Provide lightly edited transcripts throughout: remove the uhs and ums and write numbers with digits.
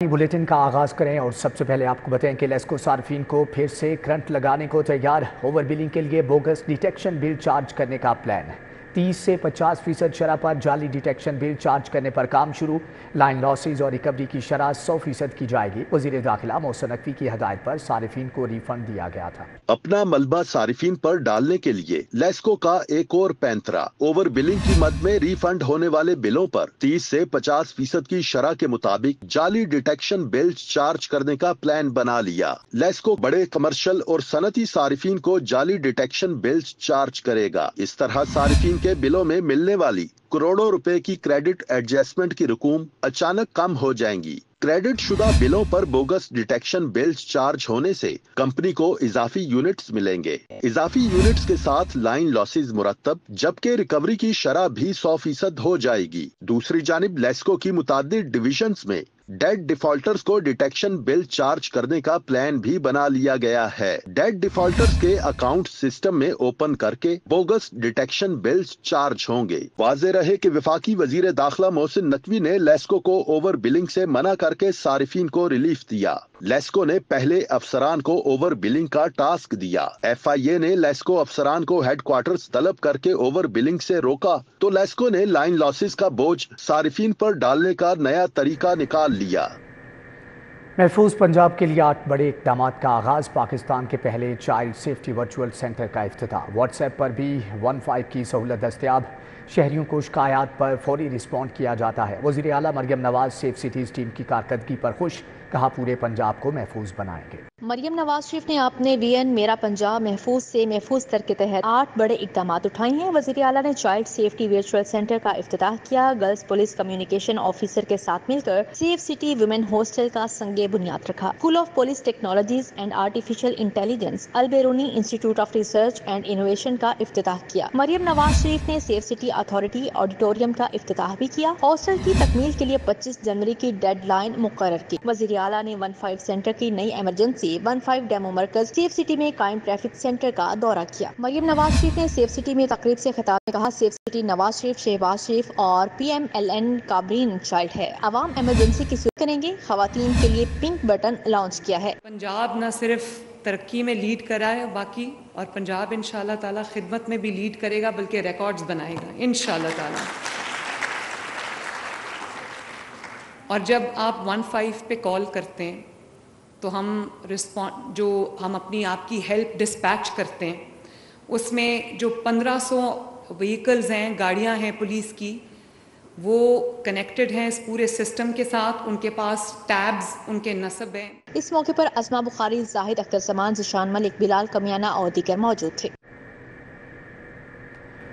Bulletin کا آغاز کریں اور سب سے پہلے آپ کو بتائیں کہ لیسکو صارفین کو پھر سے کرنٹ لگانے کو تیار، اوور بلنگ کے لیے بوگس ڈیٹیکشن بل چارج کرنے کا پلان ہے۔ 30 سے 50% شرح پر جعلی ڈیٹیکشن بل چارج کرنے پر کام شروع، لائن لاسز اور ریکوری کی شرح 100% کی جائے گی۔ وزیر داخلہ محسن نقوی کی ہدایت پر صارفین کو ری فنڈ دیا گیا تھا۔ اپنا ملبہ صارفین پر ڈالنے کے لیے لیسکو کا ایک اور پینترا، اوور بلنگ کی مد میں ری فنڈ ہونے والے بلوں پر 30 سے 50% کی شرح کے مطابق جعلی ڈیٹیکشن بل چارج کرنے کا پلان بنا لیا۔ لیسکو بڑے کمرشل اور صنعتی صارفین کو جعلی ڈیٹیکشن بل چارج کرے گا۔ اس طرح صارفین کے بلوں میں ملنے والی کروڑوں روپے کی کریڈٹ ایڈجسٹمنٹ کی رقوم اچانک کم ہو جائیں گی۔ کریڈٹ شدہ بلوں پر بوگس ڈیٹیکشن بلز چارج ہونے سے کمپنی کو اضافی یونٹس ملیں گے۔ اضافی یونٹس کے ساتھ لائن لاسز مرتب، جبکہ ریکوری کی شرح بھی 100% ہو جائے گی۔ دوسری جانب لیسکو کی متعدد ڈویژنز میں ڈیٹ ڈیفالٹرز کو ڈیٹیکشن بل چارج کرنے کا پلان بھی بنا لیا گیا ہے۔ ڈیٹ ڈیفالٹرز کے اکاؤنٹ سسٹم میں اوپن کر کے بوگس ڈیٹیکشن بلز چارج ہوں گے۔ واضح رہے کہ وفاقی وزیر داخلہ محسن نقوی نے لیسکو کو اوور بلنگ سے منع کر کے صارفین کو ریلیف دیا۔ لیسکو نے پہلے افسران کو اوور بلنگ کا ٹاسک دیا۔ ایف آئی اے نے لیسکو افسران کو ہیڈ کوارٹرز طلب کر کے اوور بلنگ سے روکا تو لیسکو نے لائن لاسز کا بوجھ صارفین پر ڈالنے کا نیا طریقہ نکال لیا۔ محفوظ پنجاب کے لیے 8 بڑے اقدامات کا آغاز، پاکستان کے پہلے چائلڈ سیفٹی ورچوئل سینٹر کا افتتاح، واٹس ایپ پر بھی 15 کی سہولت دستیاب، شہریوں کو شکایات پر فوری رسپونڈ کیا جاتا ہے۔ وزیر اعلیٰ Maryam Nawaz safe cities team کی کارکردگی پر خوش، کہا پورے پنجاب کو محفوظ بنائیں گے۔ مریم نواز شریف نے اپنے وی این میرا پنجاب محفوظ سے محفوظ تر کے تحت 8 بڑے اقدامات اٹھائے ہیں۔ وزیر اعلیٰ نے چائلڈ سیفٹی ورچوئل سینٹر کا افتتاح کیا، گرلز پولیس کمیونیکیشن آفیسر کے ساتھ مل کر سیف سٹی ویمن ہاسٹل کا سنگ بنیاد رکھا۔ School of police technologies and artificial intelligence Al Biruni institute of research and innovation کا افتتاح کیا۔ مریم نواز شریف نے سیف سٹی اتھارٹی آڈیٹوریم کا افتتاح بھی کیا۔ ہاسٹل کی تکمیل کے لیے 25 جنوری کی ڈیڈ لائن مقرر کی۔ وزیر اعلیٰ نے 15 سینٹر کی نئی ایمرجنسی 15 ڈیمو مرکز سیف سٹی میں قائم ٹریفک سینٹر کا دورہ کیا۔ مریم نواز شریف نے سیف سٹی میں تقریب سے خطاب میں کہا، سیف سٹی نواز شریف، شہباز شریف اور PMLN کا برین چائلڈ ہے۔ عوام ایمرجنسی کی صورت کریں گے۔ خواتین کے لیے پنک بٹن لانچ کیا ہے۔ پنجاب نہ صرف ترقی میں لیڈ کرا ہے باقی، اور پنجاب انشاءاللہ تعالی خدمت میں بھی لیڈ کرے گا، بلکہ ریکارڈز بنائے گا انشاءاللہ تعالی۔ اور جب آپ 15 پہ کال کرتے ہیں تو ہم اپنی آپ کی ہیلپ ڈسپیچ کرتے ہیں، اس میں جو 1500 وہیکلز ہیں، گاڑیاں ہیں پولیس کی، وہ کنیکٹڈ ہیں اس پورے سسٹم کے ساتھ، ان کے پاس ٹیبز ان کے نصب ہیں۔ اس موقع پر اسما بخاری، زاہد اختر سامان، ذیشان ملک، بلال کمیانہ اور دیگر موجود تھے۔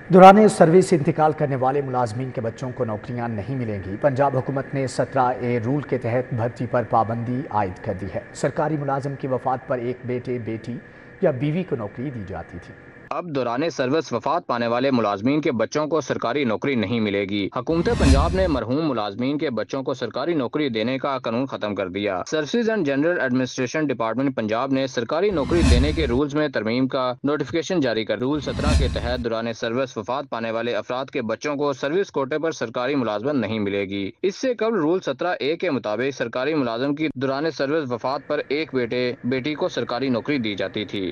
دوران سروس انتقال کرنے والے ملازمین کے بچوں کو نوکریاں نہیں ملیں گی۔ پنجاب حکومت نے 17A رول کے تحت بھرتی پر پابندی عائد کر دی ہے۔ سرکاری ملازم کی وفات پر ایک بیٹے، بیٹی یا بیوی کو نوکری دی جاتی تھی۔ اب دوران سروس وفات پانے والے ملازمین کے بچوں کو سرکاری نوکری نہیں ملے گی۔ حکومت پنجاب نے مرحوم ملازمین کے بچوں کو سرکاری نوکری دینے کا قانون ختم کر دیا۔ Services and general administration department Punjab نے سرکاری نوکری دینے کے رولز میں ترمیم کا نوٹیفیکیشن جاری کر رول 17 کے تحت دوران سروس وفات پانے والے افراد کے بچوں کو سروس کوٹے پر سرکاری ملازمت نہیں ملے گی۔ اس سے قبل رول 17A کے مطابق سرکاری ملازم کی دوران سروس وفات پر ایک بیٹے، بیٹی کو سرکاری نوکری دی جاتی تھی۔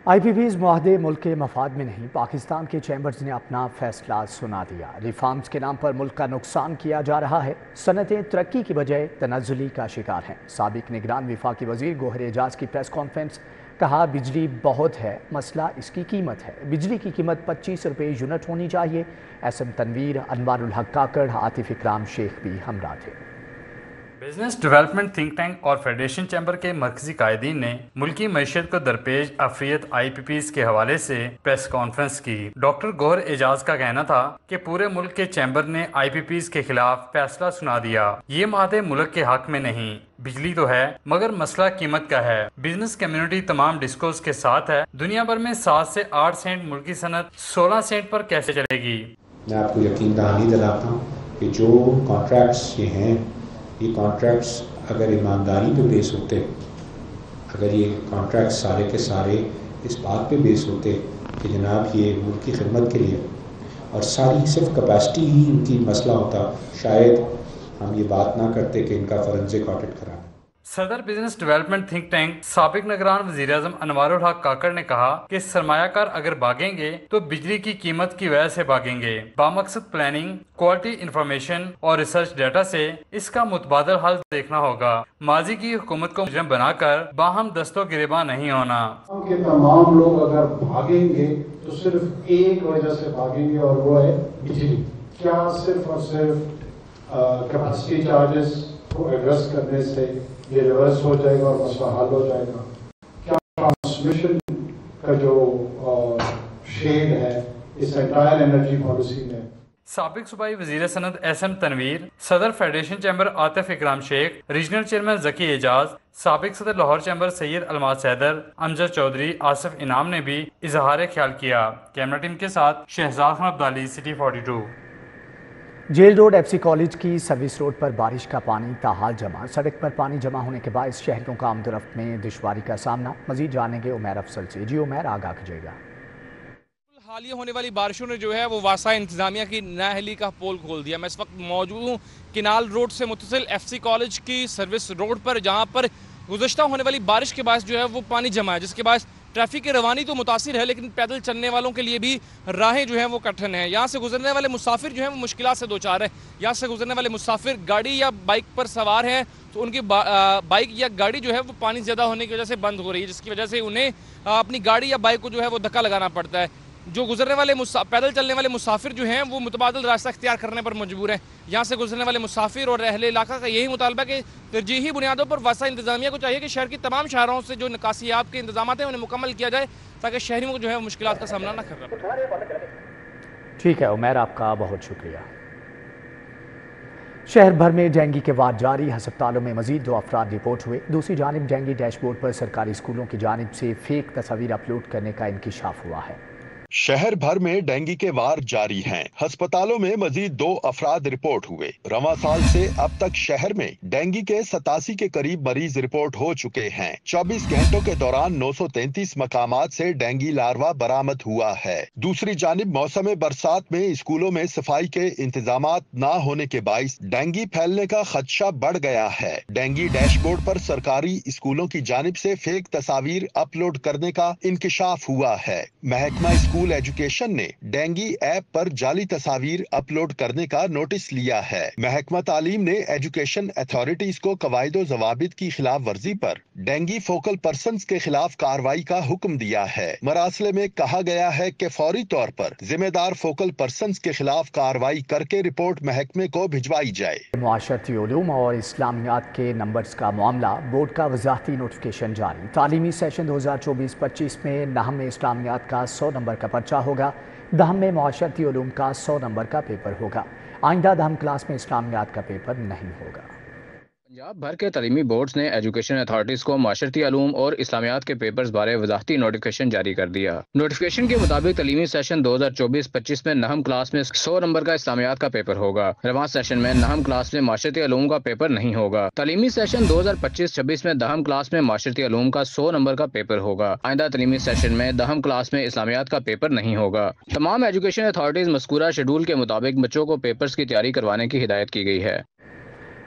IPPs معاہدے ملک کے مفاد میں نہیں، پاکستان کے چیمبرز نے اپنا فیصلہ سنا دیا۔ ریفارمز کے نام پر ملک کا نقصان کیا جا رہا ہے، صنعتیں ترقی کی بجائے تنزلی کا شکار ہیں۔ سابق نگران وفاقی وزیر گوہر اعجاز کی پریس کانفرنس، کہا بجلی بہت ہے، مسئلہ اس کی قیمت ہے۔ بجلی کی قیمت 25 روپے یونٹ ہونی چاہیے۔ SM تنویر، انوار الحق کاکڑ، عاطف اکرام شیخ بھی ہمراہ تھے۔ بزنس ڈیولپمنٹ تھنک ٹینک اور فیڈریشن چیمبر کے مرکزی قائدین نے ملکی معیشت کو درپیش افریت IPPs کے حوالے سے پریس کانفرنس کی۔ ڈاکٹر گوہر اعجاز کا کہنا تھا کہ پورے ملک کے چیمبر نے IPPs کے خلاف فیصلہ سنا دیا۔ یہ معاہدے ملک کے حق میں نہیں، بجلی تو ہے مگر مسئلہ قیمت کا ہے۔ بزنس کمیونٹی تمام ڈسکوز کے ساتھ ہے۔ دنیا بھر میں 7 سے 8 سینٹ ملکی صنعت 16 سینٹ پر کیسے چلے گی؟ میں آپ کو یقین دہانی دلاتا ہوں کہ جو کانٹریکٹس یہ ہیں، یہ کانٹریکٹس اگر ایمانداری پہ بیس ہوتے، اگر یہ کانٹریکٹس سارے کے سارے اس بات پہ بیس ہوتے کہ جناب یہ ملک کی خدمت کے لیے، اور ساری صرف کیپیسٹی ہی ان کی مسئلہ ہوتا، شاید ہم یہ بات نہ کرتے کہ ان کا فورنزک آڈٹ کرانا۔ صدر بزنس ڈیولپمنٹ تھنک ٹینک سابق نگران وزیر اعظم انوار الحق کاکڑ نے کہا کہ سرمایہ کار اگر بھاگیں گے تو بجلی کی قیمت کی وجہ سے بھاگیں گے۔ بامقصد پلاننگ، کوالٹی انفارمیشن اور ریسرچ ڈیٹا سے اس کا متبادل حل دیکھنا ہوگا۔ ماضی کی حکومت کو مجرم بنا کر باہم دست و گریباں نہیں ہونا۔ کہ تمام لوگ اگر بھاگیں گے تو صرف ایک وجہ سے بھاگیں گے اور وہ ہے بجلی۔ کیا صرف اور صرف کیپیسٹی چارجز کو ایڈریس کرنے سے یہ ریورس ہو جائے گا اور مسئلہ حل ہو جائے گا؟ کیا ٹرانسمیشن کا جو شیڈ ہے اس انٹائر انرجی پالیسی میں؟ سابق صوبائی وزیر صنعت ایس ایم تنویر، صدر فیڈریشن چیمبر عاطف اکرام شیخ، ریجنل چیئرمین ذکی اعجاز، سابق صدر لاہور چیمبر سید الماس حیدر، امجد چودھری، آصف انعام نے بھی اظہار خیال کیا۔ کیمرہ ٹیم کے ساتھ Shahzad Khan Abdali, city 42۔ Jail road F C college کی سروس روڈ پر بارش کا پانی تاحال جمع، سڑک پر پانی جمع ہونے کے باعث شہریوں کا آمد و رفت میں دشواری کا سامنا۔ مزید جانیں گے عمیر افضل سے۔ جی عمیر، آگاہ کیجیے گا۔ حالیہ ہونے والی بارشوں نے جو ہے وہ واسطہ انتظامیہ کی نااہلی کا پول کھول دیا۔ میں اس وقت موجود ہوں کنال روڈ سے متصل ایف سی کالج کی سروس روڈ پر، جہاں پر گزشتہ ہونے والی بارش کے باعث جو ہے وہ پانی جمع ہے، جس کے باعث ٹریفک کی روانی تو متاثر ہے، لیکن پیدل چلنے والوں کے لیے بھی راہیں جو ہیں وہ کٹھن ہیں۔ یہاں سے گزرنے والے مسافر جو ہیں وہ مشکلات سے دوچار ہیں۔ یہاں سے گزرنے والے مسافر گاڑی یا بائک پر سوار ہیں تو ان کی بائک یا گاڑی جو ہے وہ پانی زیادہ ہونے کی وجہ سے بند ہو رہی ہے، جس کی وجہ سے انہیں اپنی گاڑی یا بائک کو جو ہے وہ دھکا لگانا پڑتا ہے۔ جو گزرنے والے پیدل چلنے والے مسافر جو ہیں وہ متبادل راستہ اختیار کرنے پر مجبور ہیں۔ یہاں سے گزرنے والے مسافر اور اہل علاقہ کا یہی مطالبہ کہ ترجیحی بنیادوں پر واسطہ انتظامیہ کو چاہیے کہ شہر کی تمام شاہراہوں سے جو نکاسیاب کے انتظامات ہیں انہیں مکمل کیا جائے تاکہ شہریوں کو جو ہے مشکلات کا سامنا نہ کرنا پڑے۔ ٹھیک ہے عمیر، آپ کا بہت شکریہ۔ شہر بھر میں ڈینگی کے وار جاری، ہسپتالوں میں مزید 2 افراد رپورٹ ہوئے۔ دوسری جانب ڈینگی ڈیش بورڈ پر سرکاری اسکولوں کی جانب سے فیک تصاویر اپلوڈ کرنے کا انکشاف ہوا ہے۔ شہر بھر میں ڈینگی کے وار جاری ہیں، ہسپتالوں میں مزید 2 افراد رپورٹ ہوئے۔ رواں سال سے اب تک شہر میں ڈینگی کے 87 کے قریب مریض رپورٹ ہو چکے ہیں۔ 24 گھنٹوں کے دوران 933 مقامات سے ڈینگی لاروا برآمد ہوا ہے۔ دوسری جانب موسم برسات میں اسکولوں میں صفائی کے انتظامات نہ ہونے کے باعث ڈینگی پھیلنے کا خدشہ بڑھ گیا ہے۔ ڈینگی ڈیش بورڈ پر سرکاری اسکولوں کی جانب سے فیک تصاویر اپلوڈ کرنے کا انکشاف ہوا ہے۔ محکمہ اسکول ایجوکیشن نے ڈینگی ایپ پر جعلی تصاویر اپلوڈ کرنے کا نوٹس لیا ہے۔ محکمہ تعلیم نے ایجوکیشن اتھارٹیز کو قواعد و ضوابط کی خلاف ورزی پر ڈینگی فوکل پرسنز کے خلاف کارروائی کا حکم دیا ہے۔ مراسلے میں کہا گیا ہے کہ فوری طور پر ذمہ دار فوکل پرسنز کے خلاف کارروائی کر کے رپورٹ محکمے کو بھجوائی جائے۔ معاشرتی علوم اور اسلامیات کے نمبرز کا معاملہ، بورڈ کا وضاحتی نوٹیفکیشن جاری۔ تعلیمی سیشن 2024-25 میں نہم میں اسلامیات کا 100 نمبر کا پرچہ ہوگا، دہم میں معاشرتی علوم کا 100 نمبر کا پیپر ہوگا۔ آئندہ دہم کلاس میں اسلامیات کا پیپر نہیں ہوگا۔ پنجاب بھر کے تعلیمی بورڈز نے ایجوکیشن اتھارٹیز کو معاشرتی علوم اور اسلامیات کے پیپرز بارے وضاحتی نوٹیفکیشن جاری کر دیا۔ نوٹیفکیشن کے مطابق تعلیمی سیشن 2024-25 میں نہم کلاس میں 100 نمبر کا اسلامیات کا پیپر ہوگا۔ رواں سیشن میں نہم کلاس میں معاشرتی علوم کا پیپر نہیں ہوگا۔ تعلیمی سیشن 2025-26 میں دہم کلاس میں معاشرتی علوم کا 100 نمبر کا پیپر ہوگا۔ آئندہ تعلیمی سیشن میں دہم کلاس میں اسلامیات کا پیپر نہیں ہوگا۔ تمام ایجوکیشن اتھارٹیز مذکورہ شیڈول کے مطابق بچوں کو پیپرز کی تیاری کروانے کی ہدایت کی گئی ہے۔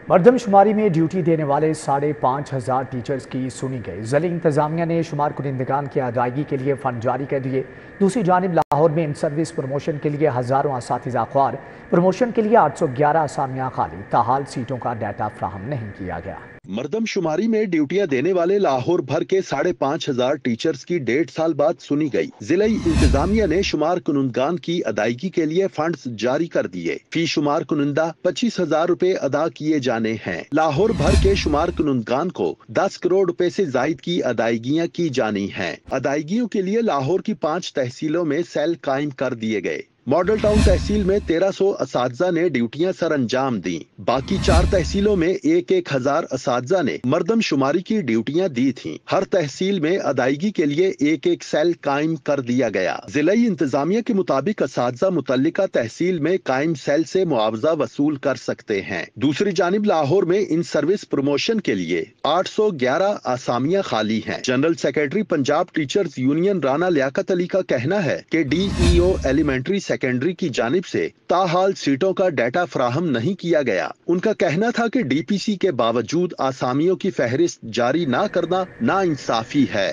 مردم شماری میں ڈیوٹی دینے والے 5,500 ٹیچرز کی سنی گئی۔ ضلعی انتظامیہ نے شمار کنندگان کی ادائیگی کے لیے فنڈ جاری کر دیے۔ دوسری جانب لاہور میں ان سروس پروموشن کے لیے ہزاروں اساتذہ خوار، پروموشن کے لیے 811 اسامیاں خالی، تاحال سیٹوں کا ڈیٹا فراہم نہیں کیا گیا۔ مردم شماری میں ڈیوٹیاں دینے والے لاہور بھر کے 5,500 ٹیچرز کی 1.5 سال بعد سنی گئی۔ ضلعی انتظامیہ نے شمار کنندگان کی ادائیگی کے لیے فنڈز جاری کر دیے۔ فی شمار کنندہ 25,000 روپے ادا کیے جانے ہیں۔ لاہور بھر کے شمار کنندگان کو 10 کروڑ روپے سے زائد کی ادائیگیاں کی جانی ہیں۔ ادائیگیوں کے لیے لاہور کی 5 تحصیلوں میں سیل قائم کر دیے گئے۔ ماڈل ٹاؤن تحصیل میں 1300 اساتذہ نے ڈیوٹیاں سر انجام دیں۔ باقی 4 تحصیلوں میں 1,000 اساتذہ نے مردم شماری کی ڈیوٹیاں دی تھیں۔ ہر تحصیل میں ادائیگی کے لیے ایک سیل قائم کر دیا گیا۔ ضلعی انتظامیہ کے مطابق اساتذہ متعلقہ تحصیل میں قائم سیل سے معاوضہ وصول کر سکتے ہیں۔ دوسری جانب لاہور میں ان سروس پروموشن کے لیے 811 اسامیاں خالی ہیں۔ General secretary Punjab teachers union Rana Liaquat Ali کا کہنا ہے کہ DEO ایلیمنٹری सेकेंडरी की जानिब से ताहाल सीटों का डाटा फराहम नहीं किया गया। उनका कहना था कि डीपीसी के बावजूद आसामियों की फहरिस्त जारी ना करना नाइंसाफी है।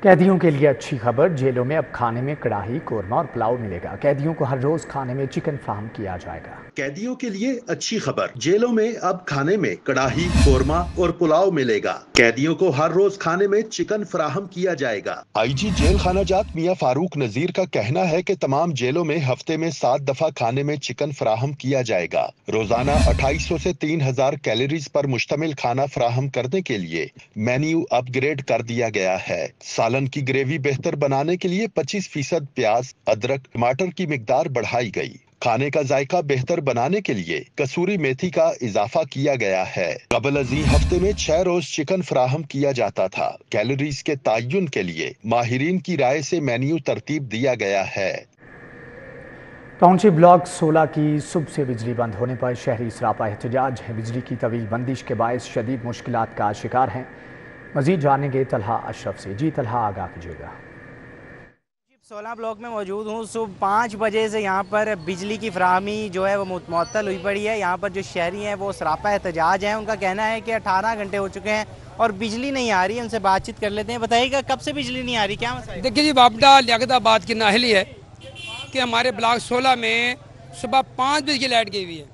कैदियों के लिए अच्छी खबर, जेलों में अब खाने में कड़ाही, कोरमा और पुलाव मिलेगा। कैदियों को हर रोज खाने में चिकन फराहम किया जाएगा। कैदियों के लिए अच्छी खबर, जेलों में अब खाने में कड़ाही, कोरमा और पुलाव मिलेगा। कैदियों को हर रोज खाने में चिकन फराहम किया जाएगा। आईजी जेल खाना जात मियां फारूक नजीर का कहना है कि तमाम जेलों में हफ्ते में 7 दफा खाने में चिकन फराहम किया जाएगा। रोजाना 2800 से 3000 कैलोरीज पर मुश्तमिल खाना फराहम करने के लिए मेन्यू अपग्रेड कर दिया गया है। सालन की ग्रेवी बेहतर बनाने के लिए 25% प्याज, अदरक, टमाटर की मिकदार बढ़ाई गई। खाने का जायका बेहतर बनाने के लिए कसूरी मेथी का इजाफा किया गया है। कबल अज़ीं हफ्ते में 6 रोज चिकन फराहम किया जाता था। कैलोरीज के तयन के लिए माहिरीन की राय से मेन्यू तरतीब दिया गया है। टाउनशिप ब्लॉक 16 की सुबह से बिजली बंद होने पर शहरी सरापा एहतजाज है। बिजली की तवील बंदिश के बायस शदीद मुश्किलात का शिकार हैं। मजीद जानेंगे तलहा अशरफ से। जी तलहा, आगाह कीजिएगा। 16 ब्लॉक में मौजूद हूँ। सुबह 5 बजे से यहाँ पर बिजली की फराहमी जो है वो मुअत्तल हुई पड़ी है। यहाँ पर जो शहरी हैं वो सरापा एहतजाज हैं। उनका कहना है कि 18 घंटे हो चुके हैं और बिजली नहीं आ रही है। उनसे बातचीत कर लेते हैं। बताइएगा कब से बिजली नहीं आ रही, क्या मसला है? देखिए जी, वापडा लियाकताबाद की नाहली है कि हमारे ब्लॉक 16 में सुबह 5 बजे की लाइट गई हुई है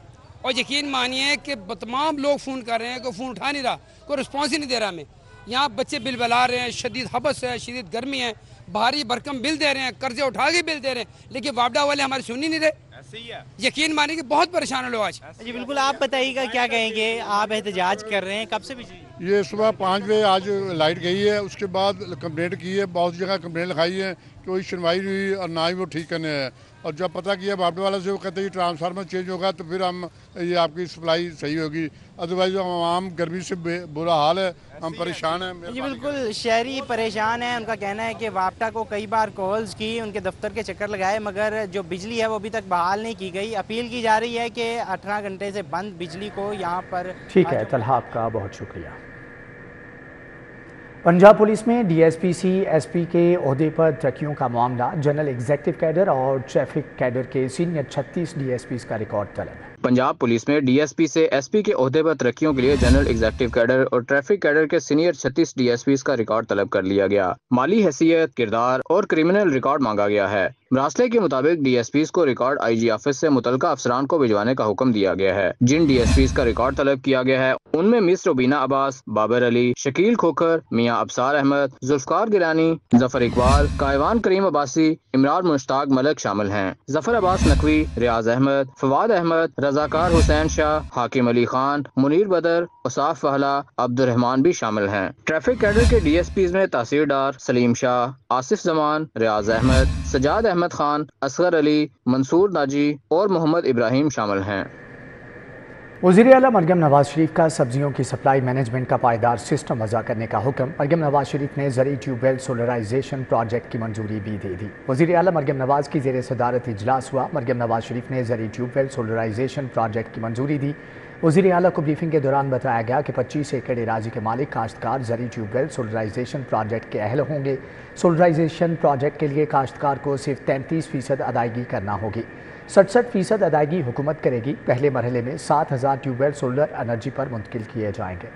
और यकीन मानिए कि तमाम लोग फ़ोन कर रहे हैं, कोई फ़ोन उठा नहीं रहा, कोई रिस्पॉन्स ही नहीं दे रहा हमें। यहाँ बच्चे बिल बला रहे हैं, शदीद हबस है, शदीद गर्मी है, भारी भरकम बिल दे रहे हैं, कर्जे उठा के बिल दे रहे हैं, लेकिन वापडा वाले हमारी सुन ही नहीं रहे। ऐसे ही है, यकीन मानिए कि बहुत परेशान है लोग आज। जी बिल्कुल, आप बताइएगा क्या कहेंगे? आप एहतजाज कर रहे हैं, कब से बिजली? ये सुबह 5 बजे आज लाइट गई है। उसके बाद कंप्लेंट की है, बहुत जगह कंप्लेंट लिखाई है, कोई सुनवाई नहीं हुई और ना ही वो ठीक करने हैं। और जब पता किया वापडा वाला से, वो कहते हैं ट्रांसफार्मर चेंज होगा तो फिर हम ये आपकी सप्लाई सही होगी, अदरवाइज आम गर्मी से बुरा हाल है, हम परेशान हैं। जी बिल्कुल, शहरी परेशान हैं। उनका कहना है कि वापडा को कई बार कॉल्स की, उनके दफ्तर के चक्कर लगाए, मगर जो बिजली है वो अभी तक बहाल नहीं की गई। अपील की जा रही है कि 18 घंटे से बंद बिजली को यहाँ पर। ठीक है तलहा, आपका बहुत शुक्रिया। पंजाब पुलिस में डीएसपी एसपी के ओहदे पर तरक्कियों का मामला, जनरल एग्जीक्यूटिव कैडर और ट्रैफिक कैडर के सीनियर 36 डीएसपी का रिकॉर्ड तलब। पंजाब पुलिस में डीएसपी से एसपी के ओहदे पर तरक्कियों के लिए जनरल एग्जीक्यूटिव कैडर और ट्रैफिक कैडर के सीनियर 36 डीएसपी का रिकॉर्ड तलब कर लिया गया। माली हैसियत, किरदार और क्रिमिनल रिकॉर्ड मांगा गया है। मरासले के मुताबिक डीएसपी को रिकॉर्ड आईजी ऑफिस से मुतलका अफसरान को भिजवाने का हुक्म दिया गया है। जिन डीएसपी का रिकॉर्ड तलब किया गया है उनमें मिस रुबीना अब्बास, बाबर अली, शकील खोखर, मियां अबसार अहमद, जुल्फकार गिलानी, जफर इकबाल, कायवान करीम अब्बासी, इमरान मुश्ताक मलिक शामिल हैं। जफर अब्बास नकवी, रियाज अहमद, फवाद अहमद, रजाकार हुसैन शाह, हाकिम अली खान, मुनीर बदर, उसाफ फहला, अब्दुर्रहमान भी शामिल हैं। ट्रैफिक कैडर के डीएसपी में तहसीलदार सलीम शाह, आसिफ जमान, रियाज अहमद, सजाद अहमद खान, असगर अली, मंसूर नाजी और मोहम्मद इब्राहिम शामिल हैं। वज़ीर आला मरयम नवाज शरीफ का सब्जियों की सप्लाई मैनेजमेंट का पायदार सिस्टम वज़ा करने का हुक्म। मरयम नवाज शरीफ ने ज़री ट्यूबवेल सोलराइजेशन प्रोजेक्ट की मंजूरी भी दे दी। वज़ीर आला मरयम नवाज की ज़ेर सदारत इजलास हुआ। मरयम नवाज शरीफ ने ज़री ट्यूबवेल सोलराइजेशन प्रोजेक्ट की मंजूरी दी। वज़ीर आला को ब्रीफिंग के दौरान बताया गया कि 25 एकड़ एराजी के मालिक काश्तकार ज़री ट्यूबवेल सोलराइजेशन प्रोजेक्ट के अहल होंगे। सोलराइजेशन प्रोजेक्ट के लिए काश्तकार को सिर्फ 33% अदायगी करना होगी। 67% अदायगी हुकूमत करेगी। पहले मरहले में 7000 ट्यूबवेल सोलर एनर्जी पर मुंतकिल किए जाएंगे।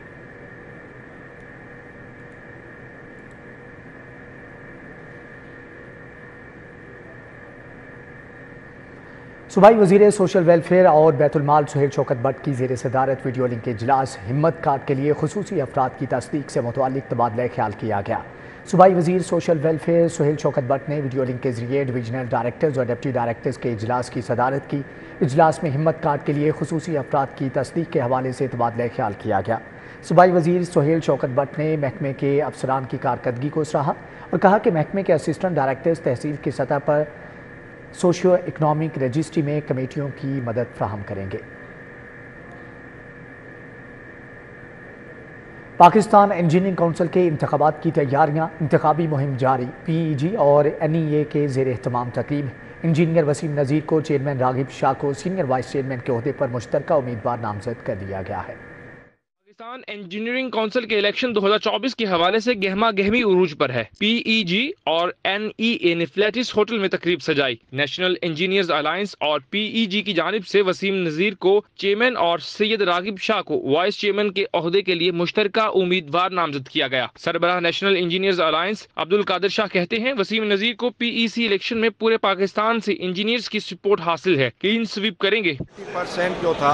सूबाई वज़ीर सोशल वेलफेयर और बैतुलमाल सुहेल शौकत भट्ट की ज़ेर सदारत वीडियो लिंक इजलास हिम्मत कार्ड के लिए खुसूसी अफराद की तस्दीक से मुतअल्लिक़ तबादला ख्याल किया गया। सूबाई वज़ीर सोशल वेलफेयर सुहेल शौकत भट्ट ने वीडियो लिंक के जरिए डिवीजनल डायरेक्टर्स और डिप्टी डायरेक्टर्स के इजलास की सदारत की। इजलास में हिम्मत कार्ड के लिए खुसूसी अफराद की तस्दीक के हवाले से तबादला ख्याल किया गया। सूबाई वज़ीर सुहेल शौकत भट्ट ने महकमे के अफसरान की कारकर्दगी को सराहा और कहा कि महकमे के असिस्टेंट डायरेक्टर्स तहसील की सतह पर सोशियो इकनॉमिक रजिस्ट्री में कमेटियों की मदद फ्राहम करेंगे। पाकिस्तान इंजीनियरिंग काउंसिल के इंतखाबात की तैयारियां, इंतखाबी मुहिम जारी। पीईजी और एनईए के ज़ेर एहतमाम तकरीब। इंजीनियर वसीम नज़ीर को चेयरमैन रागिब शाह को सीनियर वाइस चेयरमैन के ओहदे पर मुश्तरका उम्मीदवार नामजद कर दिया गया है। पाकिस्तान इंजीनियरिंग काउंसिल के इलेक्शन 2024 के हवाले से गहमा गहमी उरूज पर है। PEG और NEA ने फ्लैटिस होटल में तकरीब सजाई। नेशनल इंजीनियर्स अलायंस और PEG की जानिब से वसीम नजीर को चेयरमैन और सैयद रागिब शाह को वाइस चेयरमैन के ओहदे के लिए मुश्तरका उम्मीदवार नामजद किया गया। सरबराह national engineers alliance Abdul Qadir Shah कहते हैं वसीम नजीर को PEC इलेक्शन में पूरे पाकिस्तान से इंजीनियर्स की सपोर्ट हासिल है, क्लीन स्वीप करेंगे। 50% जो था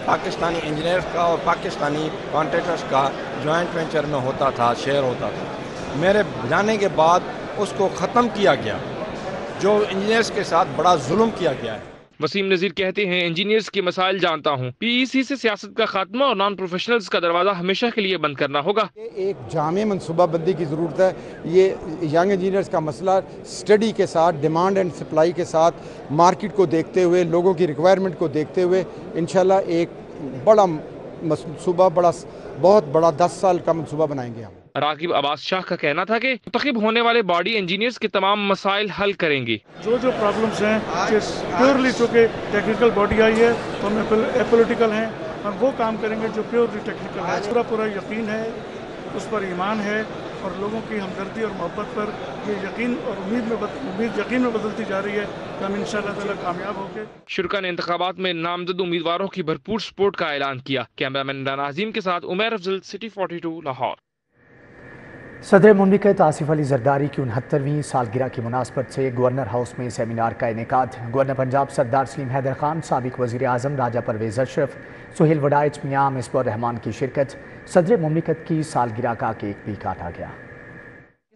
पाकिस्तानी इंजीनियर्स का और पाकिस्तानी कॉन्ट्रैक्टर्स का जॉइंट वेंचर में होता था, शेयर होता था। मेरे जाने के बाद उसको ख़त्म किया गया, जो इंजीनियर्स के साथ बड़ा जुल्म किया गया है। वसीम नजीर कहते हैं इंजीनियर्स के मसाइल जानता हूँ। PEC से सियासत का खात्मा और नॉन प्रोफेशनल्स का दरवाजा हमेशा के लिए बंद करना होगा। एक जामे मनसूबाबंदी की ज़रूरत है। ये यंग इंजीनियर्स का मसला स्टडी के साथ, डिमांड एंड सप्लाई के साथ, मार्केट को देखते हुए, लोगों की रिक्वायरमेंट को देखते हुए इंशाल्लाह एक बड़ा मनसूबा, बहुत बड़ा 10 साल का मनसूबा बनाएंगे हम। रागिब अब्बास शाह का कहना था कि मुंतखब होने वाले बॉडी इंजीनियर्स के तमाम मसाइल हल करेंगे। जो प्रॉब्लम्स हैं प्योरली चूँकि टेक्निकल बॉडी आई है तो हम एपोलिटिकल हैं, हम वो काम करेंगे जो प्योरली टेक्निकल है। पूरा यकीन है, उस पर ईमान है और लोगों की हमदर्दी और मोहब्बत पर ये यकीन और उम्मीद यकीन में बदलती जा रही है कि हम इंशाअल्लाह ताला कामयाब होंगे। शुरा ने इंतखाबात में नामजद उम्मीदवारों की भरपूर सपोर्ट का ऐलान किया। कैमरामैन नाज़ीम के साथ उमैर अफजल, सिटी 42 लाहौर। सदर मुमलिकत आसिफ अली जरदारी की 69वीं सालगिरह की मुनासबत से गवर्नर हाउस में सेमिनार का इनेकाद। गवर्नर पंजाब सरदार सलीम हैदर खान, साबिक वज़ीर आज़म राजा परवेज़ अशरफ, सुहेल वडाइच, मियां मिसबाह रहमान की शिरकत। सदर मुमलिकत की सालगिरह का केक भी काटा गया।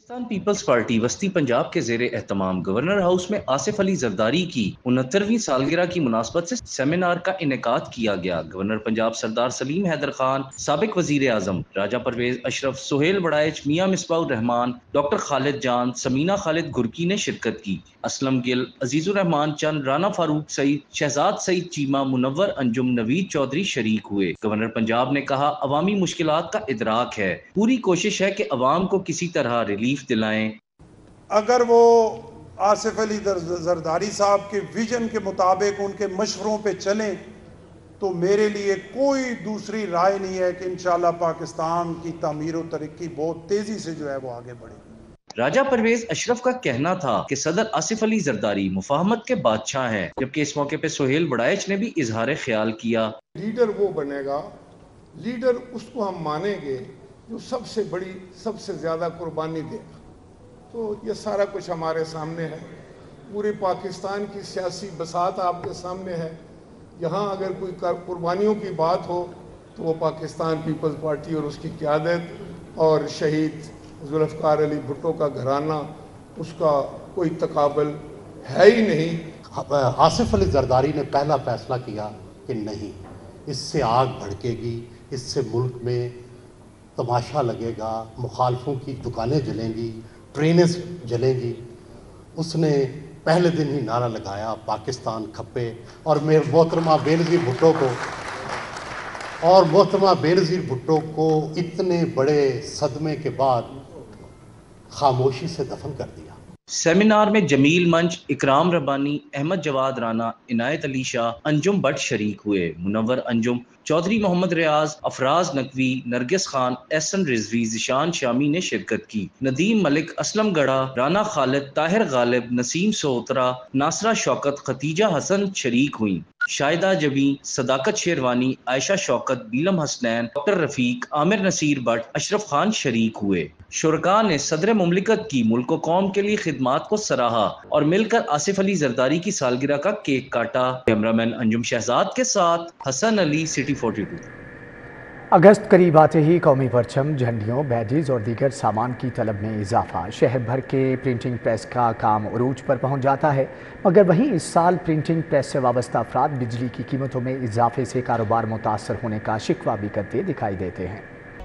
पाकिस्तान पीपल्स पार्टी वस्ती पंजाब के ज़ेरे एहतमाम गवर्नर हाउस में आसिफ अली जरदारी की 69वीं सालगिरह की मुनासबत से सेमिनार का इनेकाद किया गया। गवर्नर पंजाब सरदार सलीम हैदर खान, साबिक वजीर आजम राजा परवेज अशरफ, सुहेल वडाइच, मियां मिसबाह रहमान, डॉक्टर खालिद जान, समीना खालिद गुरकी ने शिरकत की। असलम गिल, अजीजुर रहमान चंद, राना फारूक सईद, शहजाद सईद चीमा, मुनव्वर अंजुम, नवीद चौधरी शरीक हुए। गवर्नर पंजाब ने कहा अवामी मुश्किलात का इदराक है, पूरी कोशिश है कि अवाम को किसी तरह रिलीफ दिलाएं। अगर वो आसिफ अली जरदारी साहब के विजन के मुताबिक उनके मशवरों पे चलें तो मेरे लिए कोई दूसरी राय नहीं है कि इंशाल्लाह पाकिस्तान की तामीर और तरक्की बहुत तेजी से जो है वो आगे बढ़ेगी। राजा परवेज अशरफ का कहना था कि सदर आसिफ अली जरदारी मुफाहमत के बादशाह हैं, जबकि इस मौके पे सुहेल वडाइच ने भी इजहार ख्याल किया। लीडर वो बनेगा, लीडर उसको हम मानेंगे जो सबसे बड़ी, सबसे ज़्यादा कुर्बानी देगा। तो ये सारा कुछ हमारे सामने है, पूरे पाकिस्तान की सियासी बसात आपके सामने है। यहाँ अगर कोई कुर्बानियों की बात हो तो वो पाकिस्तान पीपल्स पार्टी और उसकी क़यादत और शहीद जुल्फ़िकार अली भुट्टो का घराना, उसका कोई तकाबल है ही नहीं। आसिफ अली जरदारी ने पहला फैसला किया कि नहीं, इससे आग भड़केगी, इससे मुल्क में तमाशा लगेगा, मुखालफों की दुकानें जलेंगी, ट्रेनें जलेंगी। उसने पहले दिन ही नारा लगाया पाकिस्तान खप्पे, और मेरे मोहतरमा बेनज़ीर भुट्टो को इतने बड़े सदमे के बाद खामोशी से दफन कर दिया। सेमिनार में जमील मंच, इकराम रब्बानी, अहमद जवाद राना, इनायत अली शाह, अंजुम भट्ट शरीक हुए। मुनव्वर अंजुम, चौधरी मोहम्मद रियाज, अफराज नकवी, नरगिस खान, एहसन रिजवी, जिशान शामी ने शिरकत की। नदीम मलिक, असलम गढ़ा, राना खालिद, ताहिर गालिब, नसीम सोतरा, नासरा शौकत, खतीजा हसन शरीक हुई। शाहिदा जबी, सदाकत शेरवानी, आयशा शौकत, बीलम हसनैन, डॉक्टर रफीक, आमिर नसीर भट्ट, अशरफ खान शरीक हुए। शुरका ने सदर मुमलिकत की मुल्क व कौम के लिए खिदमात को सराहा और मिलकर आसिफ अली जरदारी की सालगिरह का केक काटा। कैमरामैन अंजुम शहजाद के साथ हसन अली, सिटी 42। अगस्त करीब आते ही कौमी परचम, झंडियों, बैजेज और दीगर सामान की तलब में इजाफा। शहर भर के प्रिंटिंग प्रेस का काम उरूज पर पहुंच जाता है, मगर वहीं इस साल प्रिंटिंग प्रेस से वाबस्ता अफराद बिजली की कीमतों में इजाफे से कारोबार मुतासर होने का शिकवा भी करते दिखाई देते हैं।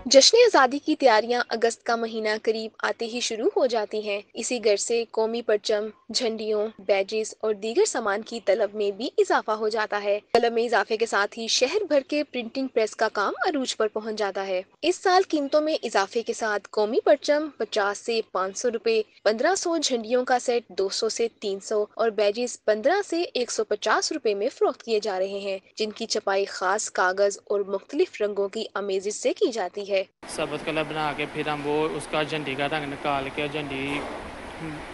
जश्न आज़ादी की तैयारियां अगस्त का महीना करीब आते ही शुरू हो जाती हैं। इसी गर्ज से कौमी परचम, झंडियों, बैजेस और दीगर सामान की तलब में भी इजाफा हो जाता है। तलब में इजाफे के साथ ही शहर भर के प्रिंटिंग प्रेस का काम अरूज पर पहुंच जाता है। इस साल कीमतों में इजाफे के साथ कौमी परचम 50 से 500 रुपए, 1500 झंडियों का सेट 200 से 300 और बैजेस 15 से 150 रुपए में फरोख्त किए जा रहे हैं, जिनकी छपाई खास कागज और मुख्तलिफ रंगों की अमेजिश से की जाती है। सबत कलर बना के फिर हम वो उसका झंडी का रंग निकाल के झंडी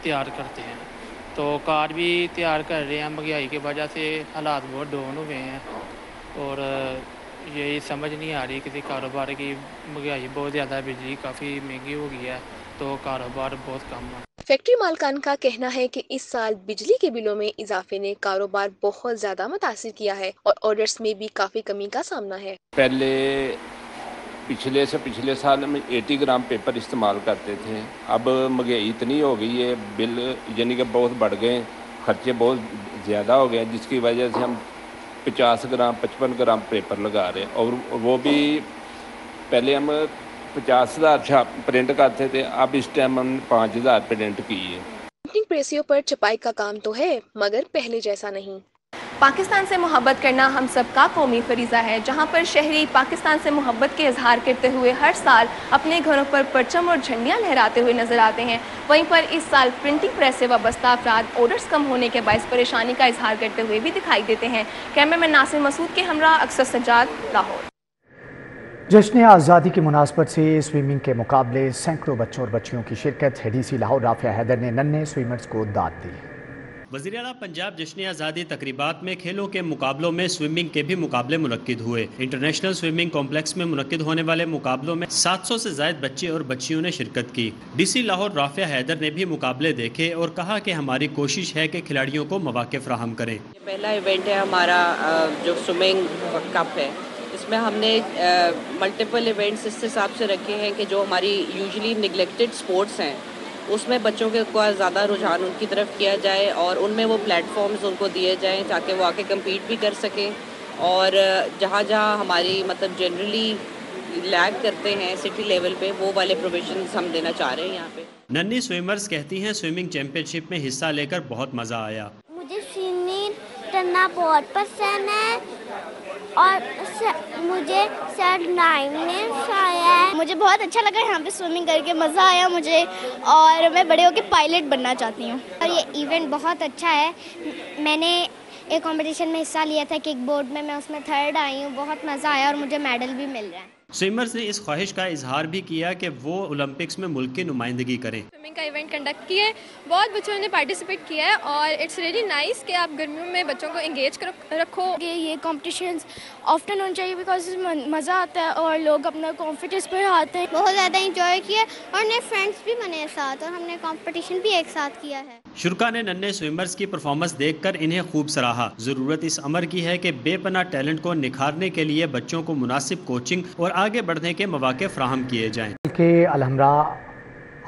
तैयार करते हैं। तो कार भी तैयार कर रहे हैं। महंगाई की वजह से हालात बहुत डाउन हुए हैं और यही समझ नहीं आ रही किसी कारोबार की। महंगाई बहुत ज़्यादा, बिजली काफ़ी महंगी हो गई है तो कारोबार बहुत कम है। फैक्ट्री मालकान का कहना है कि इस साल बिजली के बिलों में इजाफे ने कारोबार बहुत ज्यादा मुतासिर किया है और ऑर्डर्स में भी काफी कमी का सामना है। पहले पिछले साल में 80 ग्राम पेपर इस्तेमाल करते थे। अब महंगाई इतनी हो गई है, बिल यानी कि बहुत बढ़ गए, खर्चे बहुत ज़्यादा हो गए, जिसकी वजह से हम 50 ग्राम 55 ग्राम पेपर लगा रहे हैं। और वो भी पहले हम 50,000 प्रिंट करते थे, अब इस टाइम हम 5,000 प्रिंट की है। प्रिंटिंग प्रेसियों पर छपाई का काम तो है, मगर पहले जैसा नहीं। पाकिस्तान से मोहब्बत करना हम सबका कौमी फरीज़ा है, जहां पर शहरी पाकिस्तान से मोहब्बत के इजहार करते हुए हर साल अपने घरों पर परचम और झंडियां लहराते हुए नजर आते हैं। वहीं पर इस साल प्रिंटिंग प्रेस से वाबस्ता अफराद ऑर्डर्स कम होने के बायस परेशानी का इजहार करते हुए भी दिखाई देते हैं। कैमरामैन नासिर मसूद के हमरा अक्सर सज्जाद, लाहौर। जश्न आज़ादी की मुनासबत से स्विमिंग के मुकाबले सैकड़ों बच्चों और बच्चियों की शिरकत। डीसी लाहौर राफिया हैदर ने नन्हे स्विमर्स को दाद दी। वज़ीर आला पंजाब जश्न आज़ादी तकरीबात में खेलों के मुकाबलों में स्विमिंग के भी मुकाबले मुनक्किद हुए। इंटरनेशनल स्विमिंग कॉम्प्लेक्स में मुनक्किद होने वाले मुकाबलों में 700 से ज़ायद बच्चे और बच्चियों ने शिरकत की। डीसी लाहौर राफिया हैदर ने भी मुकाबले देखे और कहा कि हमारी कोशिश है कि खिलाड़ियों को मौक़े फराहम करें। पहला इवेंट है हमारा जो स्विमिंग कप है, इसमें हमने मल्टीपल इवेंट्स इस हिसाब से रखे हैं कि जो हमारी यूजुअली निगलेक्टेड स्पोर्ट्स हैं उसमें बच्चों के को ज़्यादा रुझान उनकी तरफ किया जाए और उनमें वो प्लेटफॉर्म्स उनको दिए जाएं ताकि वो आके कम्पीट भी कर सकें। और जहाँ जहाँ हमारी मतलब जनरली लैग करते हैं सिटी लेवल पे, वो वाले प्रोविजन हम देना चाह रहे हैं यहाँ पे। नन्ही स्विमर्स कहती हैं स्विमिंग चैंपियनशिप में हिस्सा लेकर बहुत मज़ा आया। मुझे स्विमिंग करना बहुत पसंद है और मुझे सर 9 में आया है। मुझे बहुत अच्छा लगा यहाँ पे स्विमिंग करके, मज़ा आया मुझे और मैं बड़े होकर पायलट बनना चाहती हूँ। और ये इवेंट बहुत अच्छा है। मैंने एक कंपटीशन में हिस्सा लिया था किक बोर्ड में, मैं उसमें 3rd आई हूँ। बहुत मज़ा आया और मुझे मेडल भी मिल रहा है। स्विमर्स ने इस ख्वाहिश का इजहार भी किया कि वो ओलंपिक्स में मुल्क की नुमाइंदगी करें। स्विमिंग का इवेंट कंडक्ट किया है, बहुत बच्चों ने पार्टिसिपेट किया है और इट्स रियली नाइस कि आप गर्मियों में बच्चों को एंगेज रखो। ये कॉम्पिटिशन्स ऑफ्टन होने चाहिए बिकॉज मज़ा आता है और लोग अपना कॉन्फिडेंस पर आते हैं। बहुत ज़्यादा इंजॉय किया और नए फ्रेंड्स भी बने साथ और हमने कॉम्पिटिशन भी एक साथ किया है। शुरका ने नन्हे स्विमर्स की परफॉर्मेंस देखकर इन्हें खूब सराहा। ज़रूरत इस अमर की है कि बेपनाह टैलेंट को निखारने के लिए बच्चों को मुनासिब कोचिंग और आगे बढ़ने के मौके फराहम किए जाएं। के अलहमरा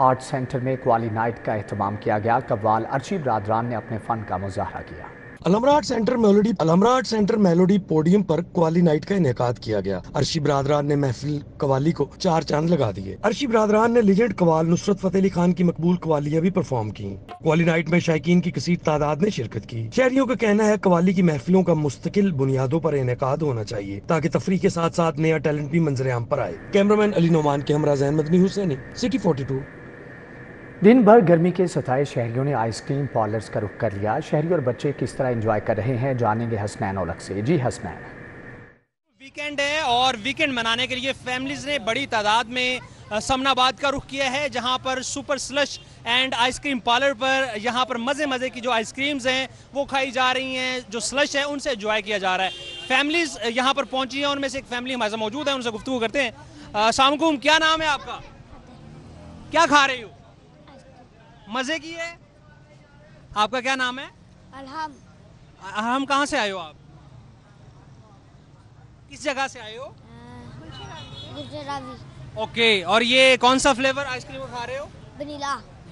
आर्ट सेंटर में क्वाली नाइट का एहतमाम किया गया। कव्वाल अर्शी बरादरान ने अपने फन का मुजाहरा किया। Alhamra art centre melody podium पर क्वाली नाइट का इनेकाद किया गया। अर्शी बरादरान ने महफिल कवाली को 4 चांद लगा दिए। अर्शी बरादरान ने लीजेंड कवाल नुसरत फतेह अली खान की मकबूल कवालियां भी परफॉर्म की। क्वाली नाइट में शायकीन की कसीर तादाद ने शिरकत की। शहरियों का कहना है कवाली की महफिलों का मुस्तकिल बुनियादों पर इनेकाद होना चाहिए ताकि तफरीह के साथ साथ नया टैलेंट भी मंजर आम पर आए। कैमरामैन अली नोमान के हमरा ज़ैन मदनी हुसैनी, सिटी 42। दिन भर गर्मी के सताए शहरियों ने आइसक्रीम पार्लर्स का रुख कर लिया। शहरी और बच्चे किस तरह एंजॉय कर रहे हैं, जानेंगे हसनैन औलख से। जी हसनैन। वीकेंड है और वीकेंड मनाने के लिए फैमिलीज ने बड़ी तादाद में समनाबाद का रुख किया है, जहां पर super slush and ice cream parlour पर यहां पर मज़े की जो आइसक्रीम्स हैं वो खाई जा रही हैं, जो स्लश है उनसे एंजॉय किया जा रहा है। फैमिलीज यहां पर पहुंची हैं, उनमें से एक फैमिली हमारे साथ मौजूद है, उनसे गुफ्तगू करते हैं। अस्सलाम वालेकुम, क्या नाम है आपका? क्या खा रही हो? मजे की है। आपका क्या नाम है? अरहम। कहाँ से आए हो आप? किस जगह से आए हो? ओके, और ये कौन सा फ्लेवर आइसक्रीम खा रहे हो?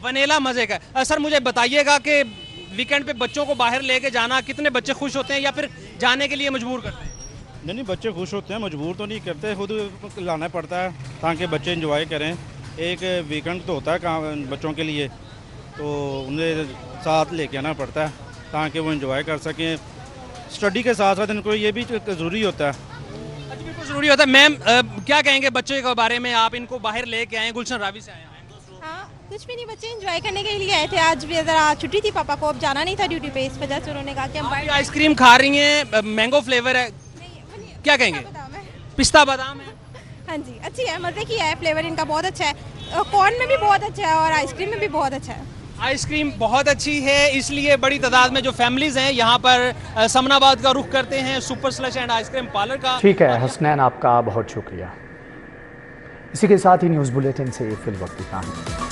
वनीला मजे का। सर मुझे बताइएगा कि वीकेंड पे बच्चों को बाहर लेके जाना, कितने बच्चे खुश होते हैं या फिर जाने के लिए मजबूर करते हैं? نہیں بچے خوش ہوتے ہیں, مجبور تو نہیں کرتے, خود لانا پڑتا ہے تاکہ بچے انجوائے کریں. ایک ویکنڈ تو ہوتا ہے بچوں کے لیے, تو انہیں ساتھ لے کے آنا پڑتا ہے تاکہ وہ انجوائے کر سکیں. اسٹڈی کے ساتھ ساتھ ان کو یہ بھی ضروری ہوتا ہے. بالکل ضروری ہوتا ہے. میم کیا کہیں گے بچے کے بارے میں, آپ ان کو باہر لے کے آئے, گلشن راوی سے آئے ہیں. ہاں کچھ بھی نہیں, بچے انجوائے کرنے کے لیے آئے تھے. آج بھی ذرا چھٹی تھی پاپا کو, اب جانا نہیں تھا ڈیوٹی پہ, اس وجہ سے انہوں نے کہا کہ ہم باہر. آئس کریم کھا رہی ہیں, مینگو فلیور ہے, کیا کہیں گے؟ پستہ بادام ہے. ہاں جی اچھی ہے, مزے کی ہے, فلیور ان کا بہت اچھا ہے, کارن میں بھی بہت اچھا ہے اور آئس کریم میں بھی بہت اچھا ہے. آئس کریم بہت اچھی ہے, اس لیے بڑی تعداد میں جو فیملیز ہیں یہاں پر سمن آباد کا رخ کرتے ہیں super slush and ice cream parlour کا. ٹھیک ہے حسنین, آپ کا بہت شکریہ. اسی کے ساتھ ہی نیوز بلیٹن سے فی الوقت اتنا.